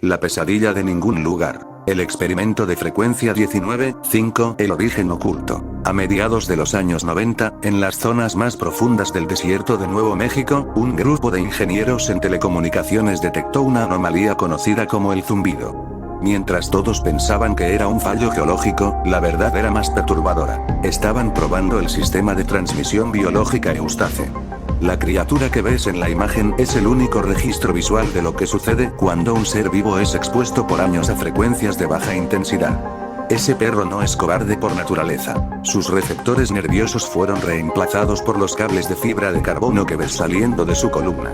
La pesadilla de ningún lugar. El experimento de frecuencia 19.5, el origen oculto. A mediados de los años 90, en las zonas más profundas del desierto de Nuevo México, un grupo de ingenieros en telecomunicaciones detectó una anomalía conocida como el zumbido. Mientras todos pensaban que era un fallo geológico, la verdad era más perturbadora. Estaban probando el sistema de transmisión biológica Eustace. La criatura que ves en la imagen es el único registro visual de lo que sucede cuando un ser vivo es expuesto por años a frecuencias de baja intensidad. Ese perro no es cobarde por naturaleza. Sus receptores nerviosos fueron reemplazados por los cables de fibra de carbono que ves saliendo de su columna.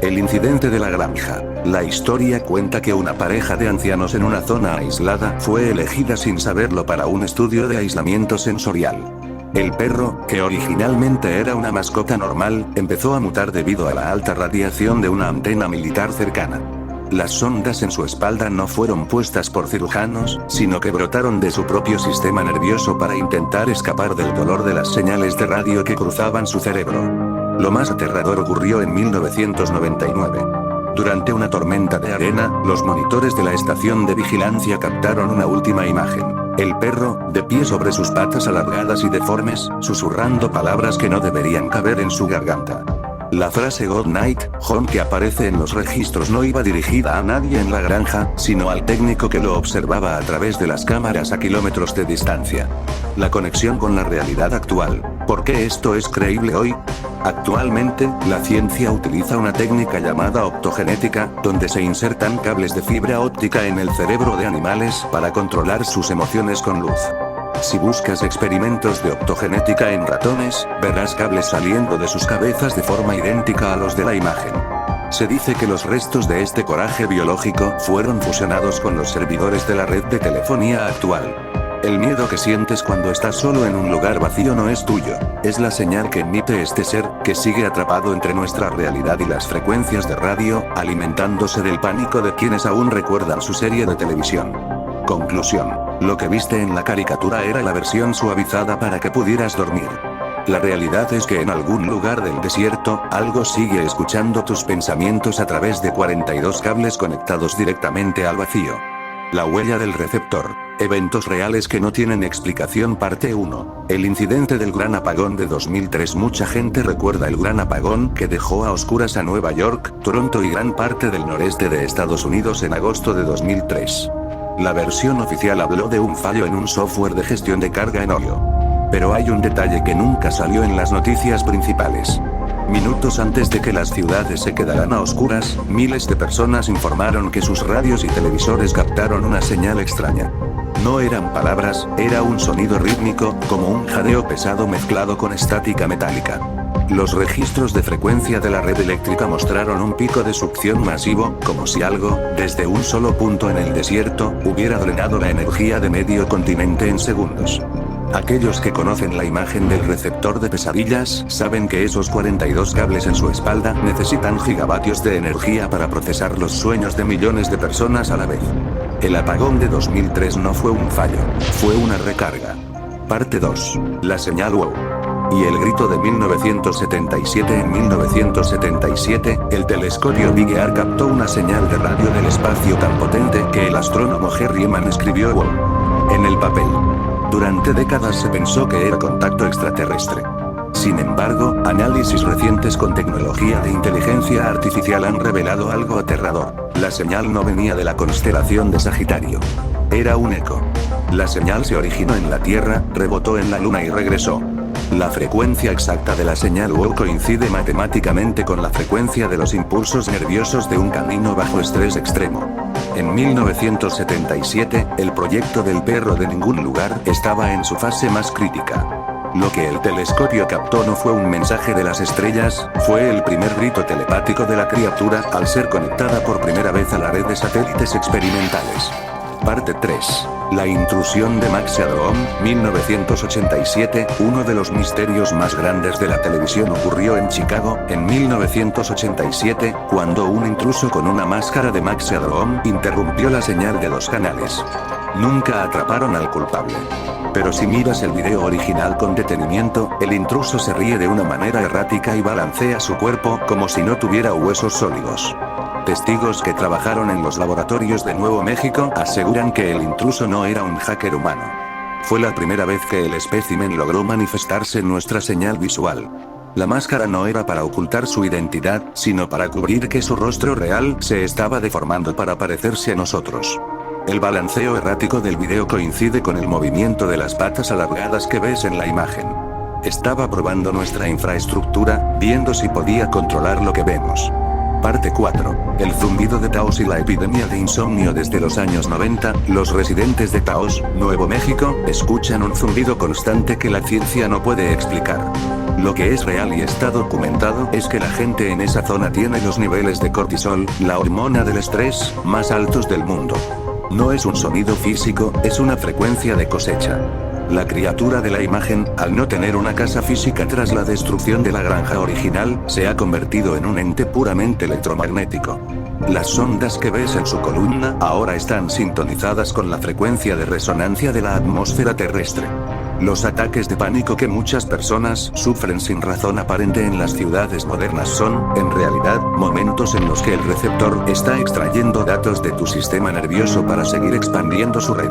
El incidente de la granja. La historia cuenta que una pareja de ancianos en una zona aislada fue elegida sin saberlo para un estudio de aislamiento sensorial. El perro, que originalmente era una mascota normal, empezó a mutar debido a la alta radiación de una antena militar cercana. Las sondas en su espalda no fueron puestas por cirujanos, sino que brotaron de su propio sistema nervioso para intentar escapar del dolor de las señales de radio que cruzaban su cerebro. Lo más aterrador ocurrió en 1999. Durante una tormenta de arena, los monitores de la estación de vigilancia captaron una última imagen. El perro, de pie sobre sus patas alargadas y deformes, susurrando palabras que no deberían caber en su garganta. La frase "Good night, Home" que aparece en los registros no iba dirigida a nadie en la granja, sino al técnico que lo observaba a través de las cámaras a kilómetros de distancia. La conexión con la realidad actual. ¿Por qué esto es creíble hoy? Actualmente, la ciencia utiliza una técnica llamada optogenética, donde se insertan cables de fibra óptica en el cerebro de animales para controlar sus emociones con luz. Si buscas experimentos de optogenética en ratones, verás cables saliendo de sus cabezas de forma idéntica a los de la imagen. Se dice que los restos de este coraje biológico fueron fusionados con los servidores de la red de telefonía actual. El miedo que sientes cuando estás solo en un lugar vacío no es tuyo, es la señal que emite este ser, que sigue atrapado entre nuestra realidad y las frecuencias de radio, alimentándose del pánico de quienes aún recuerdan su serie de televisión. Conclusión. Lo que viste en la caricatura era la versión suavizada para que pudieras dormir. La realidad es que en algún lugar del desierto, algo sigue escuchando tus pensamientos a través de 42 cables conectados directamente al vacío. La huella del receptor. Eventos reales que no tienen explicación. Parte 1. El incidente del gran apagón de 2003. Mucha gente recuerda el gran apagón que dejó a oscuras a Nueva York, Toronto y gran parte del noreste de Estados Unidos en agosto de 2003. La versión oficial habló de un fallo en un software de gestión de carga en óleo. Pero hay un detalle que nunca salió en las noticias principales. Minutos antes de que las ciudades se quedaran a oscuras, miles de personas informaron que sus radios y televisores captaron una señal extraña. No eran palabras, era un sonido rítmico, como un jadeo pesado mezclado con estática metálica. Los registros de frecuencia de la red eléctrica mostraron un pico de succión masivo, como si algo, desde un solo punto en el desierto, hubiera drenado la energía de medio continente en segundos. Aquellos que conocen la imagen del receptor de pesadillas saben que esos 42 cables en su espalda necesitan gigavatios de energía para procesar los sueños de millones de personas a la vez. El apagón de 2003 no fue un fallo, fue una recarga. Parte 2. La señal WOW. Y el grito de 1977. En 1977, el telescopio Big Ear captó una señal de radio del espacio tan potente que el astrónomo Jerry Eman escribió WOW en el papel. Durante décadas se pensó que era contacto extraterrestre. Sin embargo, análisis recientes con tecnología de inteligencia artificial han revelado algo aterrador. La señal no venía de la constelación de Sagitario. Era un eco. La señal se originó en la Tierra, rebotó en la Luna y regresó. La frecuencia exacta de la señal WOW coincide matemáticamente con la frecuencia de los impulsos nerviosos de un canino bajo estrés extremo. En 1977, el proyecto del perro de ningún lugar estaba en su fase más crítica. Lo que el telescopio captó no fue un mensaje de las estrellas, fue el primer grito telepático de la criatura al ser conectada por primera vez a la red de satélites experimentales. Parte 3. La intrusión de Max Headroom, 1987. Uno de los misterios más grandes de la televisión ocurrió en Chicago, en 1987, cuando un intruso con una máscara de Max Headroom interrumpió la señal de 2 canales. Nunca atraparon al culpable. Pero si miras el video original con detenimiento, el intruso se ríe de una manera errática y balancea su cuerpo como si no tuviera huesos sólidos. Testigos que trabajaron en los laboratorios de Nuevo México aseguran que el intruso no era un hacker humano. Fue la primera vez que el espécimen logró manifestarse en nuestra señal visual. La máscara no era para ocultar su identidad, sino para cubrir que su rostro real se estaba deformando para parecerse a nosotros. El balanceo errático del video coincide con el movimiento de las patas alargadas que ves en la imagen. Estaba probando nuestra infraestructura, viendo si podía controlar lo que vemos. Parte 4. El zumbido de Taos y la epidemia de insomnio. Desde los años 90, los residentes de Taos, Nuevo México, escuchan un zumbido constante que la ciencia no puede explicar. Lo que es real y está documentado es que la gente en esa zona tiene los niveles de cortisol, la hormona del estrés, más altos del mundo. No es un sonido físico, es una frecuencia de cosecha. La criatura de la imagen, al no tener una casa física tras la destrucción de la granja original, se ha convertido en un ente puramente electromagnético. Las ondas que ves en su columna ahora están sintonizadas con la frecuencia de resonancia de la atmósfera terrestre. Los ataques de pánico que muchas personas sufren sin razón aparente en las ciudades modernas son, en realidad, momentos en los que el receptor está extrayendo datos de tu sistema nervioso para seguir expandiendo su red.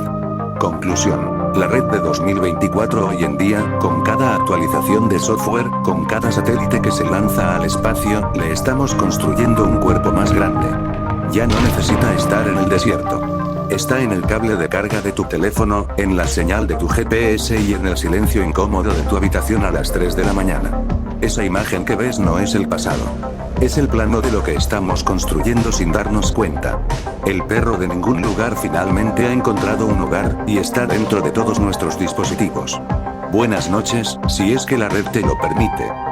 Conclusión. La red de 2024 hoy en día, con cada actualización de software, con cada satélite que se lanza al espacio, le estamos construyendo un cuerpo más grande. Ya no necesita estar en el desierto. Está en el cable de carga de tu teléfono, en la señal de tu GPS y en el silencio incómodo de tu habitación a las 3 de la mañana. Esa imagen que ves no es el pasado. Es el plano de lo que estamos construyendo sin darnos cuenta. El perro de ningún lugar finalmente ha encontrado un hogar, y está dentro de todos nuestros dispositivos. Buenas noches, si es que la red te lo permite.